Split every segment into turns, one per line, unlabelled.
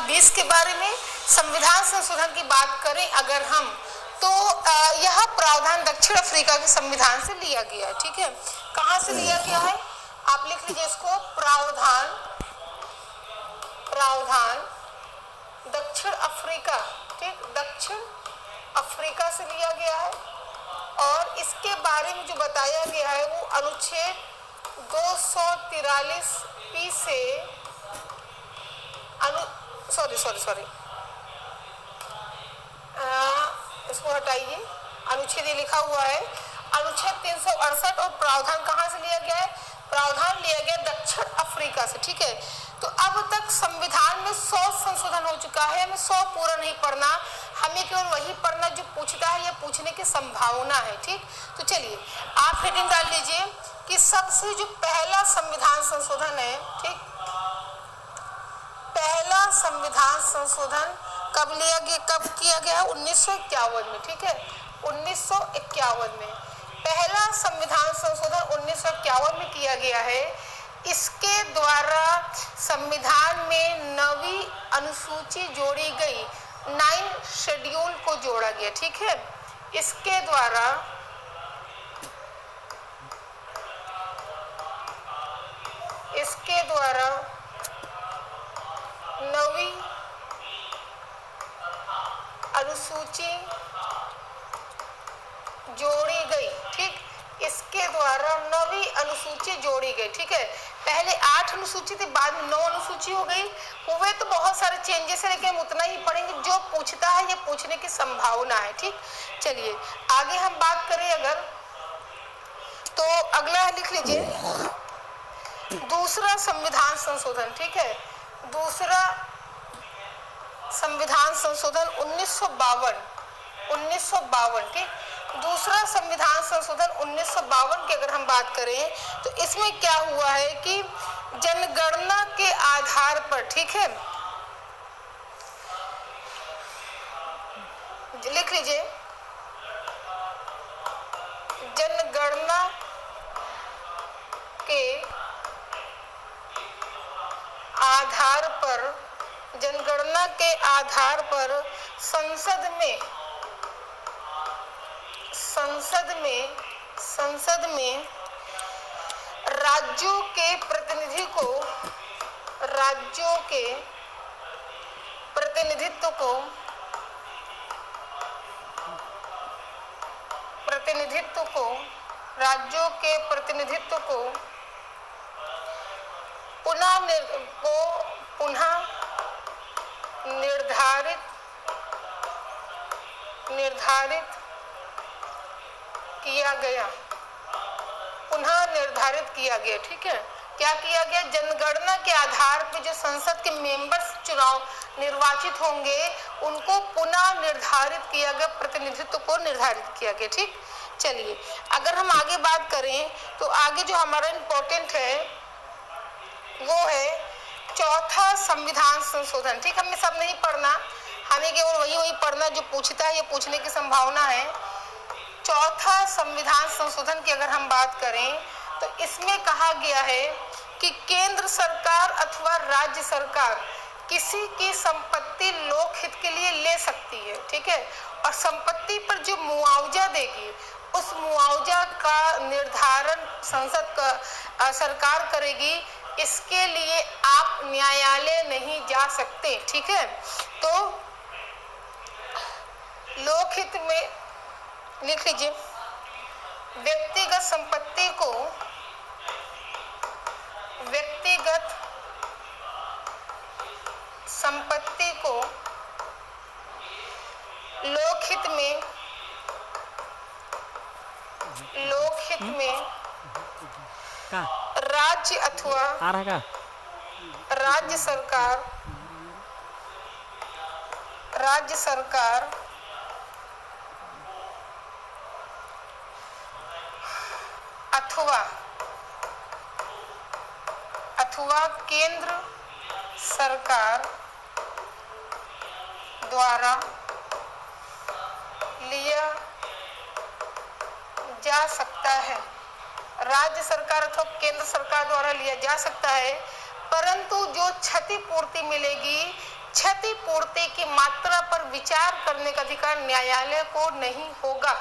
20 के बारे में संविधान संशोधन की बात करें अगर हम, तो यह प्रावधान दक्षिण अफ्रीका के संविधान से लिया गया है। ठीक है, कहाँ से लिया गया है? आप लिख लीजिए इसको, प्रावधान दक्षिण अफ्रीका, ठीक, दक्षिण अफ्रीका से लिया गया है। और इसके बारे में जो बताया गया है वो अनुच्छेद 243 से इसको हटाइए, अनुच्छेद लिखा हुआ है अनुच्छेद 368। और प्रावधान कहाँ से लिया गया है? प्रावधान लिया गया दक्षिण अफ्रीका से। ठीक है, तो अब तक संविधान में 100 संशोधन हो चुका है। हमें 100 पूरा नहीं पढ़ना, हमें केवल वही पढ़ना जो पूछता है या पूछने की संभावना है। ठीक, तो चलिए आप हेडिंग डाल लीजिए कि सबसे जो पहला संविधान संशोधन है, ठीक, पहला संविधान संशोधन कब लिया गया, कब किया गया? 1951 में। ठीक है, 1951 में पहला संविधान संशोधन 1951 में किया गया है। इसके द्वारा संविधान में नवी अनुसूची जोड़ी गई, 9 शेड्यूल को जोड़ा गया। ठीक है, इसके द्वारा नवी अनुसूची जोड़ी गई। ठीक, इसके द्वारा नवी अनुसूची जोड़ी गई। ठीक है, पहले 8 अनुसूची थी, बाद में 9 अनुसूची हो गई। हुए तो बहुत सारे चेंजेस है, लेकिन हम उतना ही पढ़ेंगे जो पूछता है या पूछने की संभावना है। ठीक, चलिए आगे हम बात करें अगर, तो अगला लिख लीजिए दूसरा संविधान संशोधन। ठीक है, दूसरा संविधान संशोधन 1952। ठीक, दूसरा संविधान संशोधन 1952 की अगर हम बात करें तो इसमें क्या हुआ है कि जनगणना के आधार पर, ठीक है, लिख लीजिए, जनगणना के आधार पर संसद में राज्यों के प्रतिनिधित्व को पुनः निर्धारित किया गया। ठीक है, क्या किया गया? जनगणना के आधार पर जो संसद के मेंबर्स चुनाव निर्वाचित होंगे उनको पुनः निर्धारित किया गया, प्रतिनिधित्व को निर्धारित किया गया। ठीक, चलिए अगर हम आगे बात करें तो आगे जो हमारा इम्पोर्टेंट है वो है चौथा संविधान संशोधन। ठीक, हमें सब नहीं पढ़ना, हमें केवल वही पढ़ना जो पूछता है या पूछने की संभावना है। चौथा संविधान संशोधन की अगर हम बात करें तो इसमें कहा गया है कि केंद्र सरकार अथवा राज्य सरकार किसी की संपत्ति लोकहित के लिए ले सकती है। ठीक है, और संपत्ति पर जो मुआवजा देगी उस मुआवजा का निर्धारण सरकार करेगी। इसके लिए आप न्यायालय नहीं जा सकते। ठीक है, तो लोकहित में लिख लीजिए, व्यक्तिगत संपत्ति को लोकहित में राज्य अथवा राज्य सरकार अथवा केंद्र सरकार द्वारा लिया जा सकता है। राज्य सरकार अथवा केंद्र सरकार द्वारा लिया जा सकता है, परंतु जो क्षतिपूर्ति मिलेगी क्षतिपूर्ति की मात्रा पर विचार करने का अधिकार न्यायालय को नहीं होगा।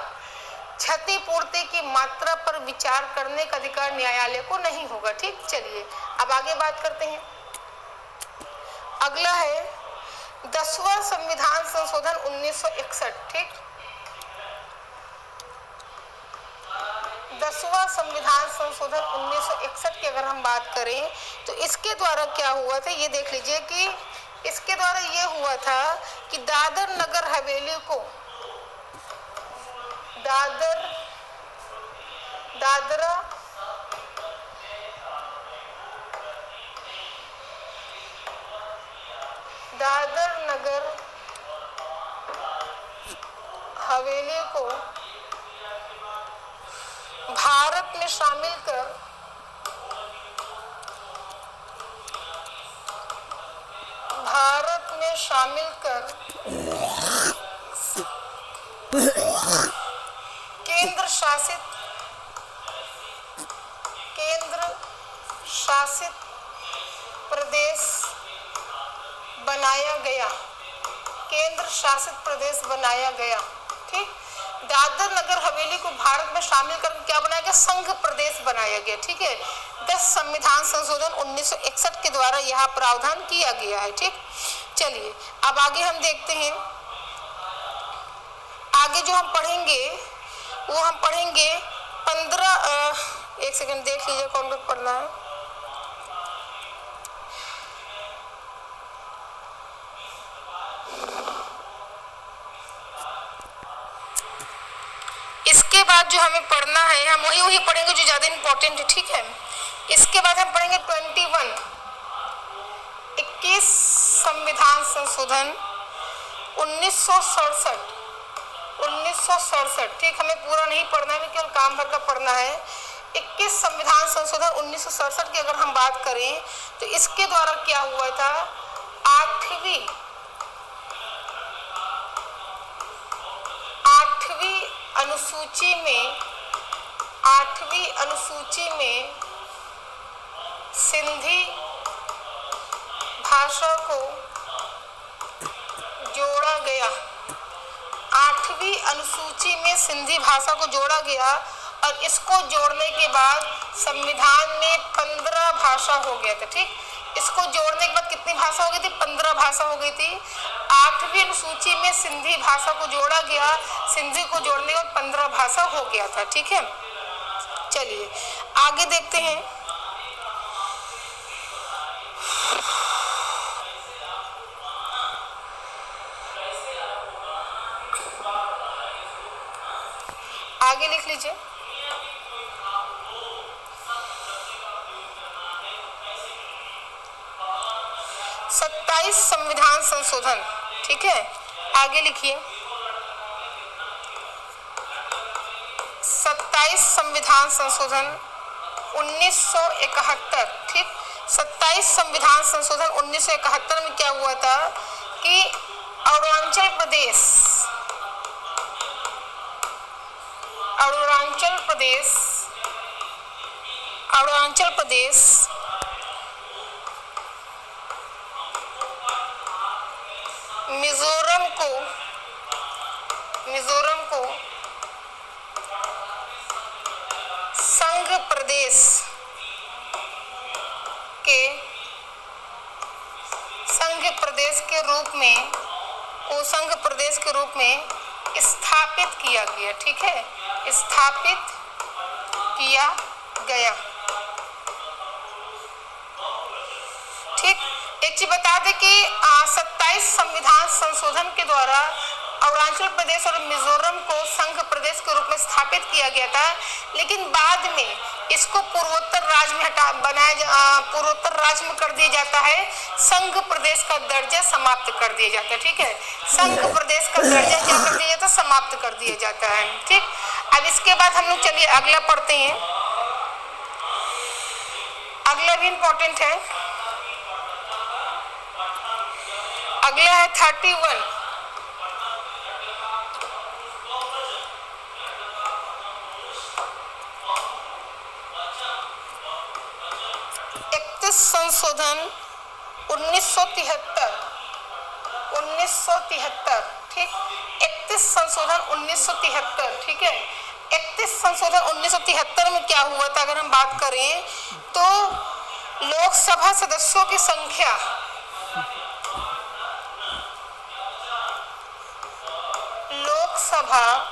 क्षतिपूर्ति की मात्रा पर विचार करने का अधिकार न्यायालय को नहीं होगा। ठीक, चलिए अब आगे बात करते हैं। अगला है 10वां संविधान संशोधन 1961। ठीक, 10वां संविधान संशोधन 1961 की अगर हम बात करें तो इसके द्वारा क्या हुआ था, ये देख लीजिए कि इसके द्वारा ये हुआ था कि दादर नगर हवेली को दादर नगर हवेली को भारत में शामिल कर केंद्र शासित प्रदेश बनाया गया। ठीक, दादर नगर हवेली को भारत में शामिल कर क्या बनाया गया, संघ प्रदेश बनाया गया। ठीक है, 10 संविधान संशोधन 1961 के द्वारा यह प्रावधान किया गया है। ठीक, चलिए अब आगे हम देखते हैं। आगे जो हम पढ़ेंगे वो हम पढ़ेंगे एक सेकंड देख लीजिए कौन कौन पढ़ना है। इसके बाद जो हमें पढ़ना है हम वही पढ़ेंगे जो ज्यादा इंपॉर्टेंट है। ठीक है, इसके बाद हम पढ़ेंगे 21 संविधान संशोधन 1967। ठीक, हमें पूरा नहीं पढ़ना है, केवल काम भर का पढ़ना है। 21 संविधान संशोधन 1967 की अगर हम बात करें तो इसके द्वारा क्या हुआ था, आठवीं अनुसूची में सिंधी भाषा को जोड़ा गया। 8वीं अनुसूची में सिंधी भाषा को जोड़ा गया और इसको जोड़ने के बाद संविधान में 15 भाषा हो गया था। ठीक, इसको जोड़ने के बाद कितनी भाषा हो गई थी, 15 भाषा हो गई थी। 8वीं अनुसूची में सिंधी भाषा को जोड़ा गया, सिंधी को जोड़ने के बाद 15 भाषा हो गया था। ठीक है, चलिए आगे देखते हैं। आगे लिख लीजिए। संविधान संशोधन। ठीक है, आगे लिखिए। 27 संविधान संशोधन 1971। ठीक, 27 संविधान संशोधन 1971 में क्या हुआ था कि अरुणाचल प्रदेश मिजोरम को संघ प्रदेश के रूप में स्थापित किया गया। ठीक है, स्थापित किया गया। ठीक, एक चीज बता दें कि 27 संविधान संशोधन के द्वारा अरुणाचल प्रदेश और मिजोरम को संघ प्रदेश के रूप में स्थापित किया गया था, लेकिन बाद में इसको पूर्वोत्तर राज्य में पूर्वोत्तर राज्य में कर दिया जाता है। संघ प्रदेश का दर्जा समाप्त कर दिया जाता है। ठीक है, संघ प्रदेश का दर्जा क्या कर दिया जाता है, समाप्त कर दिया जाता है। ठीक, अब इसके बाद हम लोग चलिए अगला पढ़ते हैं। अगला भी इंपॉर्टेंट है। अगला है 31 संशोधन 1973। 1973, ठीक, 31 संशोधन 1973, ठीक है। 31 संशोधन 1973 में क्या हुआ था अगर हम बात करें तो लोकसभा सदस्यों की संख्या लोकसभा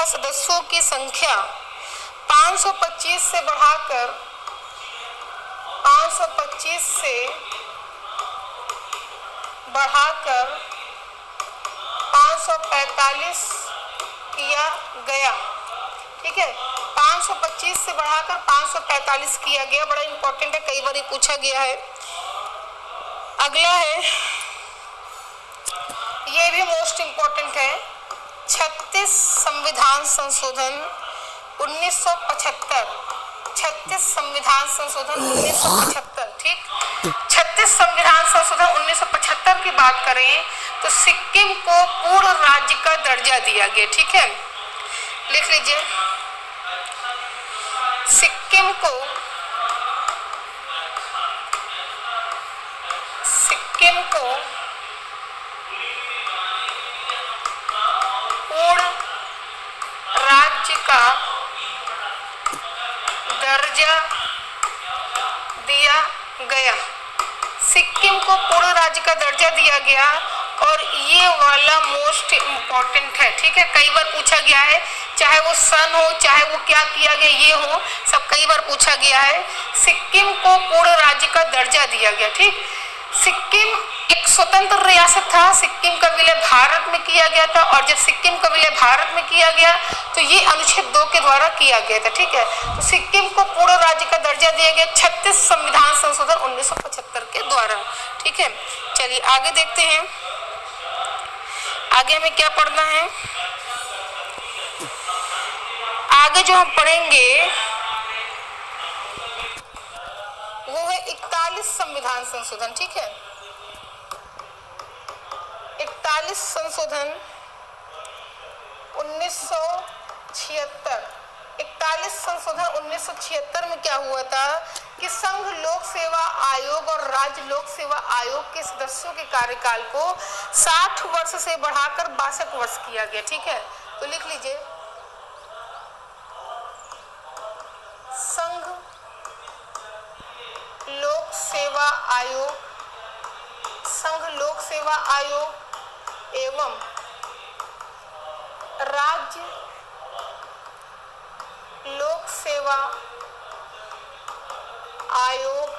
सदस्यों की संख्या 525 से बढ़ाकर 545 किया गया, ठीक है। 525 से बढ़ाकर 545 किया गया, बड़ा इंपॉर्टेंट है, कई बार पूछा गया है। अगला है, ये भी मोस्ट इंपॉर्टेंट है, 36 संविधान संशोधन 1975, 36 संविधान संशोधन 1975, ठीक। 36 संविधान संशोधन 1975 की बात करें तो सिक्किम को पूर्ण राज्य का दर्जा दिया गया, ठीक है, लिख लीजिए। सिक्किम को पूर्ण राज्य का दर्जा दिया गया, सिक्किम को पूर्ण राज्य का दर्जा दिया गया। और ये वाला मोस्ट इम्पॉर्टेंट है, ठीक है, कई बार पूछा गया है, चाहे वो सन हो चाहे वो क्या किया गया ये हो, सब कई बार पूछा गया है। सिक्किम को पूर्ण राज्य का दर्जा दिया गया, ठीक। सिक्किम एक स्वतंत्र रियासत था, सिक्किम का विलय भारत में किया गया था, और जब सिक्किम का विलय भारत में किया गया तो ये अनुच्छेद 2 के द्वारा किया गया था, ठीक है। तो सिक्किम को पूर्ण राज्य का दर्जा दिया गया 36 संविधान संशोधन 1975 के द्वारा, ठीक है। चलिए आगे देखते हैं, आगे हमें क्या पढ़ना है। आगे जो हम पढ़ेंगे वो है 41 संविधान संशोधन, ठीक है। 41 संशोधन 1976, 41 संशोधन 1976 में क्या हुआ था कि संघ लोक सेवा आयोग और राज्य लोक सेवा आयोग के सदस्यों के कार्यकाल को 60 वर्ष से बढ़ाकर 62 वर्ष किया गया, ठीक है। तो लिख लीजिए, संघ लोक सेवा आयोग एवं राज्य लोक सेवा आयोग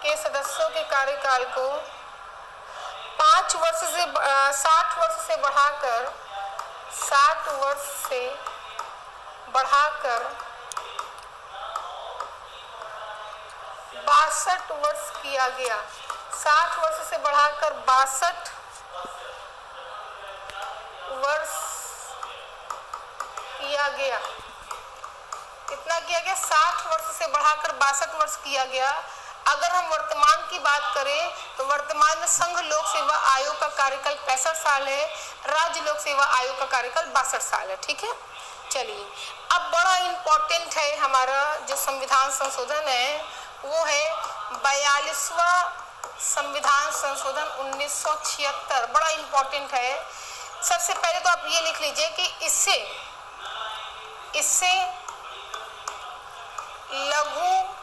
के सदस्यों के कार्यकाल को 5 वर्ष से 60 वर्ष से बढ़ाकर 62 वर्ष किया गया, 60 वर्ष से बढ़ाकर 62 वर्ष किया गया। कितना किया गया? 60 वर्ष से बढ़ाकर 62 वर्ष किया गया। अगर हम वर्तमान की बात करें तो वर्तमान में संघ लोक सेवा आयोग का कार्यकाल 65 साल है, राज्य लोक सेवा आयोग का कार्यकाल 62 साल है, ठीक है। चलिए अब बड़ा इम्पोर्टेंट है हमारा जो संविधान संशोधन है वो है 42वां संविधान संशोधन 1976, बड़ा इम्पोर्टेंट है। सबसे पहले तो आप ये लिख लीजिए कि इससे लघु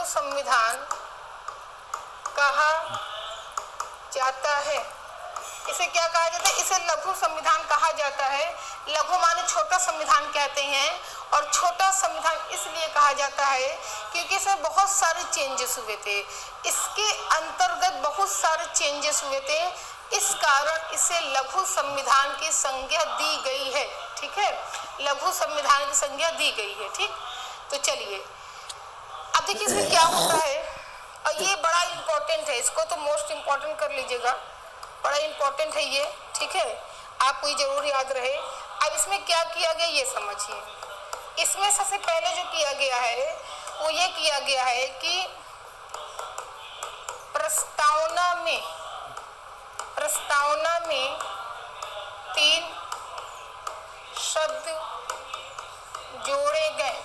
संविधान कहा जाता है। इसे क्या कहा जाता है? इसे लघु संविधान कहा जाता है। लघु माने छोटा संविधान कहते हैं, और छोटा संविधान इसलिए कहा जाता है क्योंकि इसमें बहुत सारे चेंजेस हुए थे, इसके अंतर्गत बहुत सारे चेंजेस हुए थे, इस कारण इसे लघु संविधान की संज्ञा दी गई है, ठीक है। लघु संविधान की संज्ञा दी गई है, ठीक। तो चलिए अब देखिए इसमें क्या होता है, और ये बड़ा इम्पोर्टेंट है, इसको तो मोस्ट इम्पोर्टेंट कर लीजिएगा, बड़ा इम्पोर्टेंट है ये, ठीक है, आपको ये जरूर याद रहे। अब इसमें क्या किया गया ये समझिए। इसमें सबसे पहले जो किया गया है वो ये किया गया है कि प्रस्तावना में 3 शब्द जोड़े गए।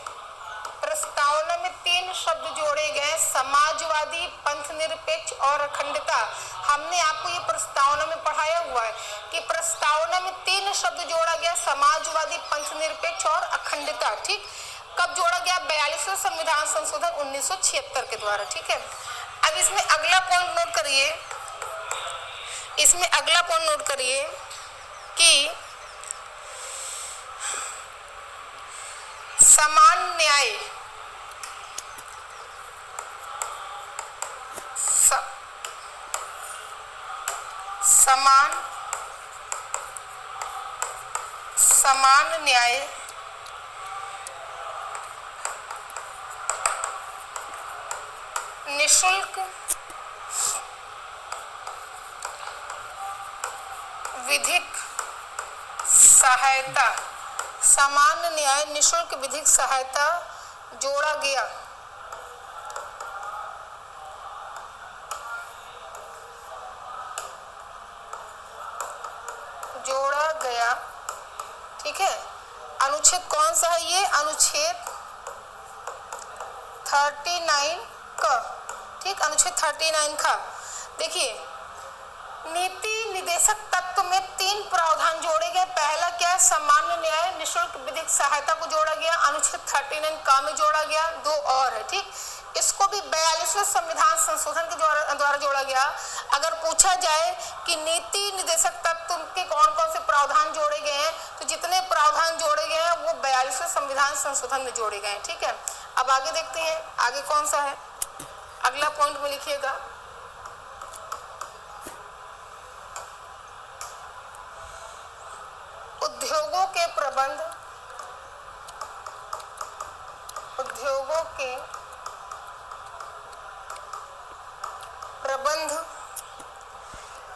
प्रस्तावना में 3 शब्द जोड़े गए, समाजवादी, पंथनिरपेक्ष और अखंडता। हमने आपको ये प्रस्तावना में पढ़ाया हुआ है कि प्रस्तावना में 3 शब्द जोड़ा गया, समाजवादी, पंथनिरपेक्ष और अखंडता। ठीक, कब जोड़ा गया? 42वें संविधान संशोधन 1976 के द्वारा। ठीक है, अब इसमें अगला पॉइंट नोट करिए, कि समान न्याय समान न्याय निशुल्क विधिक सहायता, सामान्य न्याय निशुल्क विधिक सहायता जोड़ा गया। ठीक है, अनुच्छेद कौन सा है ये? अनुच्छेद 39 का। ठीक, अनुच्छेद 39 का। देखिए, नीति निदेशक तत्व में 3 प्रावधान जोड़े गए। पहला क्या है? सामान्य न्याय निशुल्क विधिक सहायता को जोड़ा गया, अनुच्छेद 39 का में जोड़ा गया। 2 और है। ठीक, इसको भी 42वें संविधान संशोधन के द्वारा जोड़ा गया। अगर पूछा जाए कि नीति निदेशक तत्व के कौन कौन से प्रावधान जोड़े गए हैं, तो जितने प्रावधान जोड़े गए हैं वो 42वें संविधान संशोधन में जोड़े गए हैं। ठीक है, अब आगे देखते हैं, आगे कौन सा है, अगला पॉइंट में लिखिएगा। उद्योगों के प्रबंध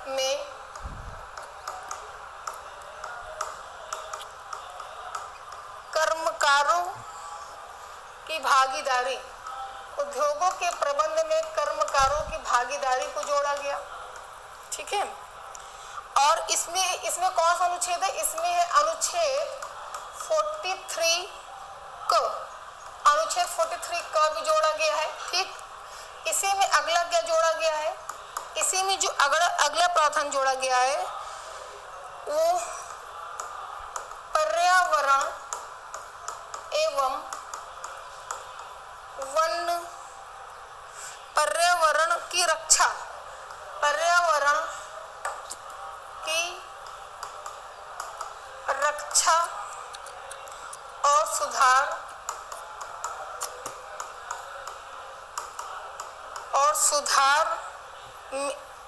में कर्मकारों की भागीदारी, उद्योगों के प्रबंध में कर्मकारों की भागीदारी को जोड़ा गया। ठीक है, और इसमें कौन सा अनुच्छेद है? इसमें है अनुच्छेद 43 क, अनुच्छेद 43 क भी जोड़ा गया है। ठीक, इसी में अगला क्या जोड़ा गया है? इसी में जो अगला प्रावधान जोड़ा गया है वो पर्यावरण एवं पर्यावरण की रक्षा, पर्यावरण की रक्षा और सुधार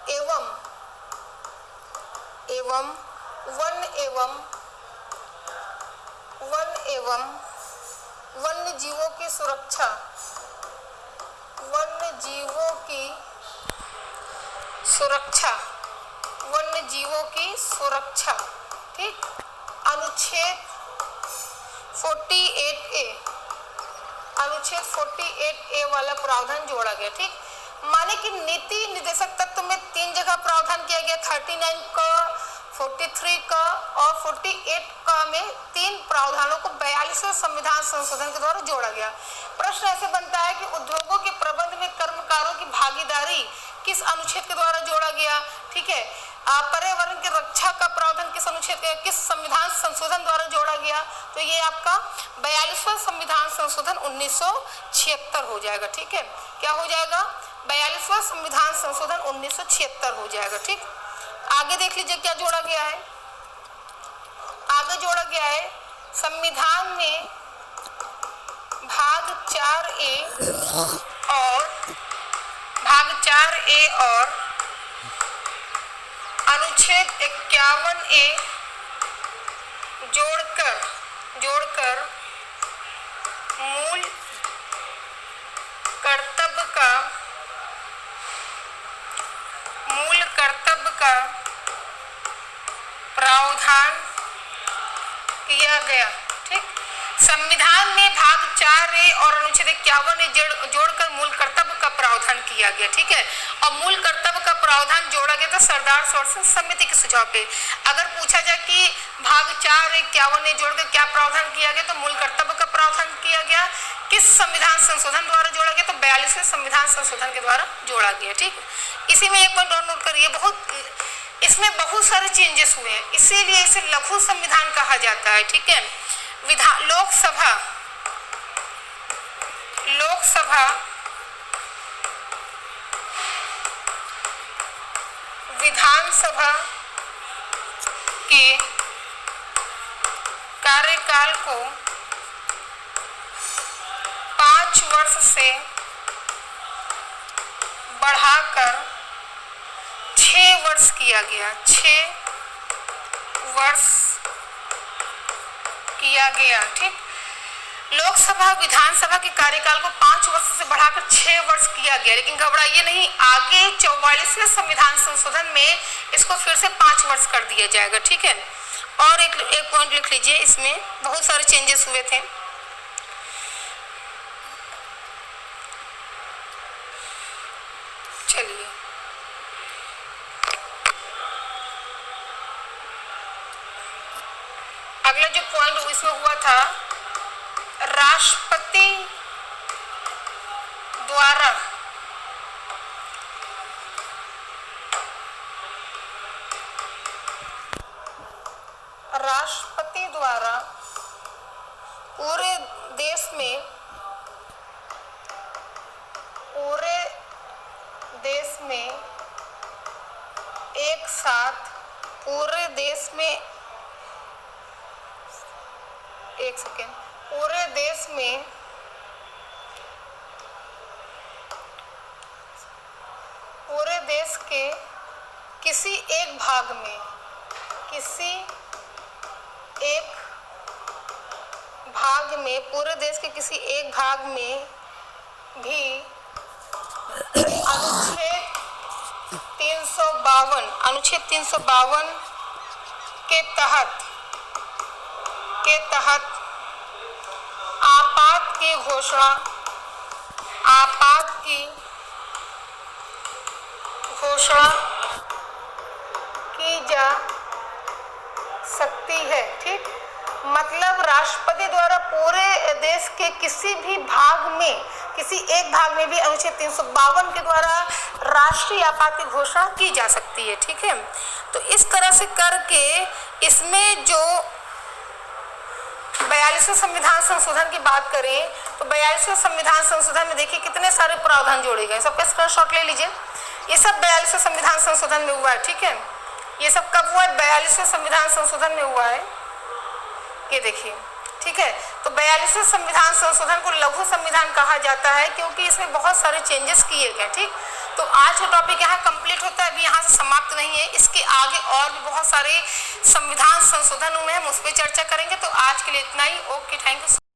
एवं वन्य जीवों की सुरक्षा, वन्य जीवों की सुरक्षा। ठीक, अनुच्छेद 48A वाला प्रावधान जोड़ा गया। ठीक, माने कि नीति निदेशक तत्व में 3 जगह प्रावधान किया गया, 39 का, 43 का और 48 का में 3 प्रावधानों को 42वें संविधान संशोधन के द्वारा जोड़ा गया। प्रश्न ऐसे बनता है कि उद्योगों के प्रबंध में कर्मकारों की भागीदारी किस अनुच्छेद के द्वारा जोड़ा गया? ठीक है, पर्यावरण की रक्षा का प्रावधान किस संविधान संशोधन द्वारा जोड़ा गया? तो ये आपका 42वां संविधान संशोधन 1976 हो जाएगा। ठीक है, क्या हो जाएगा? 42वां संविधान संशोधन 1976 हो जाएगा। ठीक, आगे देख लीजिए क्या जोड़ा गया है। आगे जोड़ा गया है संविधान में भाग 4A और अनुच्छेद 51A जोड़कर मूल कर्तव्य का प्रावधान किया गया। ठीक, संविधान में भाग 4A और अनुच्छेद 51 जोड़कर मूल कर्तव्य का प्रावधान किया गया। ठीक है, और मूल कर्तव्य का प्रावधान जोड़ा गया था सरदार सरोवर समिति के सुझाव पे। अगर पूछा जाए कि भाग 4A 51 जोड़कर क्या प्रावधान किया गया, तो मूल कर्तव्य का प्रावधान किया गया। किस संविधान संशोधन द्वारा जोड़ा गया, तो 42वें संविधान संशोधन के द्वारा जोड़ा गया। ठीक, इसी में एक पॉइंट और नोट करिए, इसमें बहुत सारे चेंजेस हुए हैं, इसीलिए इसे लघु संविधान कहा जाता है। ठीक है, लोकसभा विधानसभा के कार्यकाल को 5 वर्ष से बढ़ाकर 6 वर्ष किया गया। 6 वर्ष किया गया। ठीक, लोकसभा विधानसभा के कार्यकाल को 5 वर्ष से बढ़ाकर 6 वर्ष किया गया, लेकिन घबराइए नहीं, आगे 44वें संविधान संशोधन में इसको फिर से 5 वर्ष कर दिया जाएगा। ठीक है, और एक पॉइंट लिख लीजिए, इसमें बहुत सारे चेंजेस हुए थे। चलिए, अगला जो पॉइंट इसमें हुआ था, राष्ट्रपति द्वारा पूरे देश में एक साथ पूरे देश में पूरे देश के किसी एक भाग में पूरे देश के किसी एक भाग में भी अनुच्छेद 352 के तहत आपात की घोषणा की जा सकती है। ठीक, मतलब राष्ट्रपति द्वारा पूरे देश के किसी एक भाग में भी अनुच्छेद 352 के द्वारा राष्ट्रीय आपात की घोषणा की जा सकती है। ठीक है, तो इस तरह से करके इसमें जो 42वें संविधान संशोधन की बात करें, तो 42वें संविधान संशोधन में देखिए कितने सारे प्रावधान जोड़े गए। सबका स्क्रीनशॉट ले लीजिए, ये सब 42वें संविधान संशोधन में हुआ है। ठीक है, ये सब कब हुआ है, 42वें संविधान संशोधन में हुआ है, ये देखिए। ठीक है, तो 42वें संविधान संशोधन को लघु संविधान कहा जाता है, क्योंकि इसमें बहुत सारे चेंजेस किए गए। ठीक, तो आज का टॉपिक यहाँ कंप्लीट होता है, अभी यहाँ से समाप्त नहीं है, इसके आगे और भी बहुत सारे संविधान संशोधन हुए हैं, हम उस पर चर्चा करेंगे। तो आज के लिए इतना ही। Okay, thank you.